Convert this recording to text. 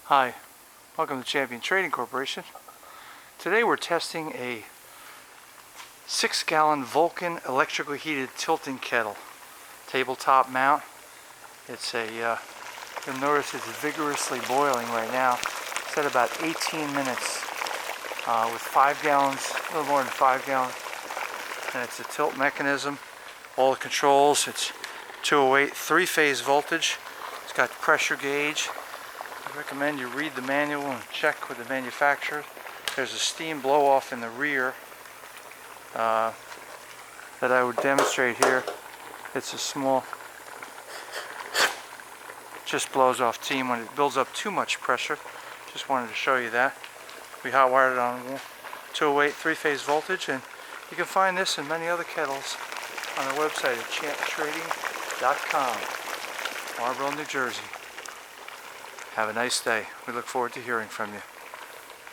Hi, welcome to Champion Trading Corporation. Today we're testing a 6-gallon Vulcan electrically heated tilting kettle. Tabletop mount. It's you'll notice it's vigorously boiling right now. It's at about 18 minutes with 5 gallons, a little more than 5 gallons. And it's a tilt mechanism. All the controls, it's 208 3-phase voltage. It's got pressure gauge. I recommend you read the manual and check with the manufacturer. There's a steam blow off in the rear that I would demonstrate here. It's a small, just blows off steam when it builds up too much pressure. Just wanted to show you that. We hot wired it on 208 3-phase voltage, and you can find this and many other kettles on our website at champtrading.com, Marlboro, New Jersey. Have a nice day. We look forward to hearing from you.